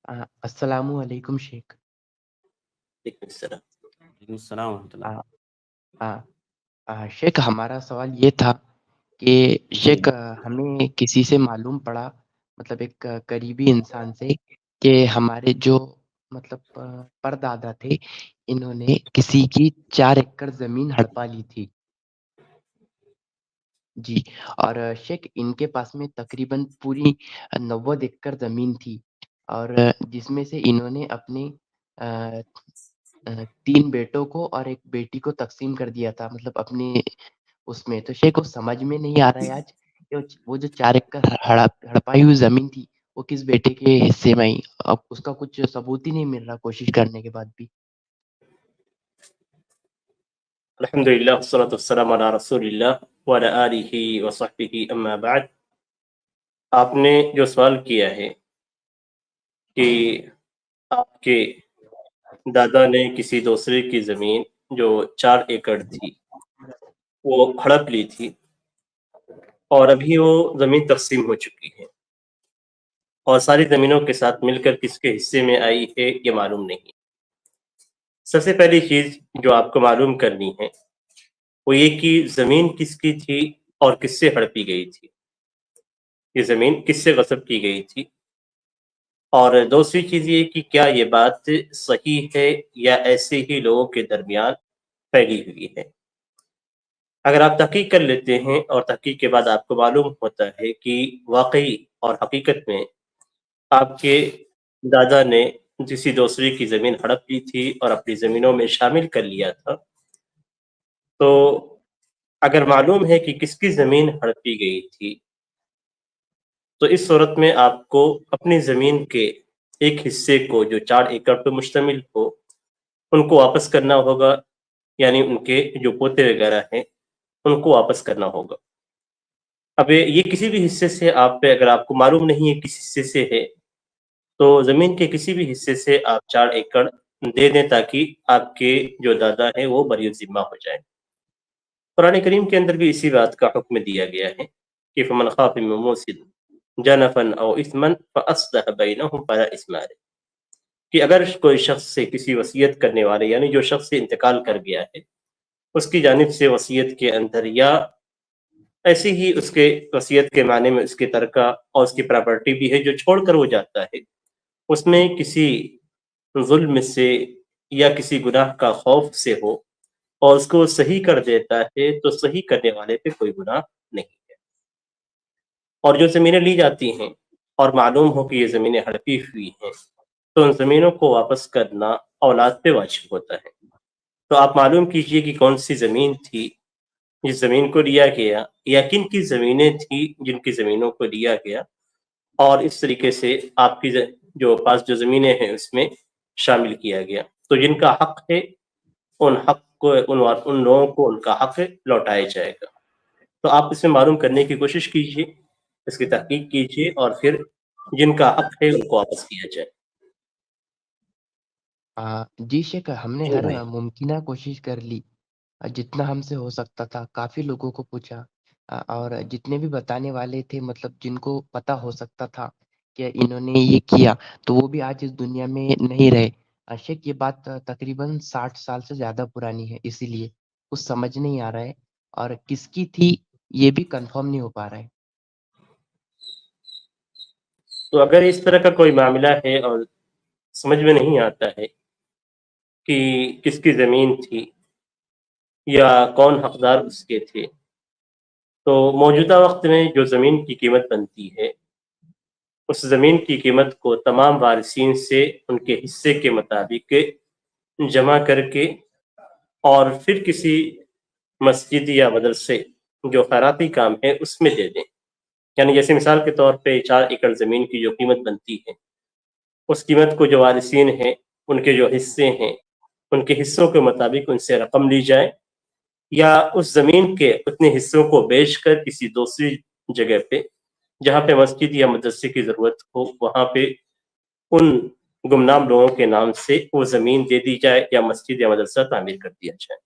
अस्सलामु अलैकुम शेख। वालेकुम सलाम। वालेकुम अस्सलाम व आ, रहमतुल्लाह। आ, शेख हमारा सवाल ये था कि शेख हमें किसी से मालूम पड़ा, मतलब एक करीबी इंसान से, कि हमारे जो मतलब परदादा थे, इन्होंने किसी की 4 एकड़ ज़मीन हड़पा ली थी। जी। और शेख इनके पास में तकरीबन पूरी 90 एकड़ ज़मीन थी, और जिसमें से इन्होंने अपने अ 3 बेटों को और 1 बेटी को तक़सीम कर दिया था, मतलब अपने उसमें। तो शेख वो समझ में नहीं आ रहा है आज कि वो जो 4 एकड़ हड़पाई हुई ज़मीन थी, वो किस बेटे के हिस्से में आई। अब उसका कुछ सबूत ही नहीं मिल रहा कोशिश करने के बाद भी। अल्हम्दुलिल्लाह वस्सलातु वस्सलामु अला रसूलिल्लाह व अला आलिहि व सहबिहि अम्मा बाद। आपने जो सवाल किया है कि आपके दादा ने किसी दूसरे की ज़मीन जो 4 एकड़ थी, वो हड़प ली थी और अभी वो ज़मीन तक़सीम हो चुकी है और सारी ज़मीनों के साथ मिलकर किसके हिस्से में आई है, ये मालूम नहीं। सबसे पहली चीज़ जो आपको मालूम करनी है, वो ये कि ज़मीन किसकी थी और किससे हड़पी गई थी। ये ज़मीन किससे ग़स्ब की गई थी, और दूसरी चीज़ ये कि क्या ये बात सही है या ऐसे ही लोगों के दरमियान फैली हुई है। अगर आप तहकीक कर लेते हैं और तहकीक के बाद आपको मालूम होता है कि वाक़ई और हकीकत में आपके दादा ने किसी दूसरे की ज़मीन हड़प ली थी और अपनी ज़मीनों में शामिल कर लिया था, तो अगर मालूम है कि किसकी ज़मीन हड़पी गई थी, तो इस सूरत में आपको अपनी ज़मीन के एक हिस्से को जो 4 एकड़ पे मुश्तमिल हो, उनको वापस करना होगा, यानी उनके जो पोते वगैरह हैं, उनको वापस करना होगा। अब ये किसी भी हिस्से से आप पे अगर आपको मालूम नहीं है किस हिस्से से है, तो ज़मीन के किसी भी हिस्से से आप 4 एकड़ दे दें ताकि आपके जो दादा हैं वो बरी-ज़िम्मा हो जाएँ। कुरान करीम के अंदर भी इसी बात का हुक्म दिया गया है कि फ़मन ख़ाफ़ मिन मूसिन जनफ़न औ इस्मन फ़अस्लह बैनहुम फ़ला इस्मा अलैह, कि अगर कोई शख़्स से किसी वसीयत करने वाले, यानी जो शख़्स से इंतकाल कर गया है, उसकी जानिब से वसीयत के अंदर या ऐसे ही उसके वसीयत के माने में उसके तरका और उसकी प्रॉपर्टी भी है जो छोड़ कर वो जाता है, उसमें किसी ज़ुल्म से या किसी गुनाह का खौफ से हो और उसको सही कर देता है, तो सही करने वाले पे कोई गुनाह नहीं है। और जो ज़मीनें ली जाती हैं और मालूम हो कि ये ज़मीनें हड़पी हुई हैं, तो उन ज़मीनों को वापस करना औलाद पे वाजिब होता है। तो आप मालूम कीजिए कि कौन-सी ज़मीन थी जिस ज़मीन को लिया गया, या किन-किन ज़मीनें थी जिनकी ज़मीनों को लिया गया, और इस तरीके से आपकी जो पास जो ज़मीनें हैं उसमें शामिल किया गया। तो जिनका हक़ है, उन हक़ को उन लोगों को उनका हक़ लौटाया जाएगा। तो आप इसमें मालूम करने की कोशिश कीजिए, इसकी तहकीक कीजिए और फिर जिनका हक़ है उनको वापस किया जाए। जी शेख, हमने जी हर भाई। मुमकिना कोशिश कर ली, जितना हमसे हो सकता था, काफ़ी लोगों को पूछा, और जितने भी बताने वाले थे, मतलब जिनको पता हो सकता था कि इन्होंने ये किया, तो वो भी आज इस दुनिया में नहीं रहे। शेख ये बात तकरीबन 60 साल से ज़्यादा पुरानी है, इसीलिए कुछ समझ नहीं आ रहा है, और किसकी थी ये भी कन्फर्म नहीं हो पा रहा है। तो अगर इस तरह का कोई मामला है और समझ में नहीं आता है कि किसकी ज़मीन थी या कौन हकदार उसके थे, तो मौजूदा वक़्त में जो ज़मीन की कीमत बनती है, उस ज़मीन की कीमत को तमाम वारिसीन से उनके हिस्से के मुताबिक जमा करके और फिर किसी मस्जिद या मदरसे जो खैराती काम है उसमें दे दें। यानी जैसे मिसाल के तौर पे 4 एकड़ ज़मीन की जो कीमत बनती है, उस कीमत को जो वारिसीन हैं, उनके जो हिस्से हैं, उनके हिस्सों के मुताबिक उनसे रकम ली जाए, या उस ज़मीन के उतने हिस्सों को बेचकर किसी दूसरी जगह पे, जहाँ पे मस्जिद या मदरसे की ज़रूरत हो, वहाँ पे उन गुमनाम लोगों के नाम से वो ज़मीन दे दी जाए या मस्जिद या मदरसा तामीर कर दिया जाए।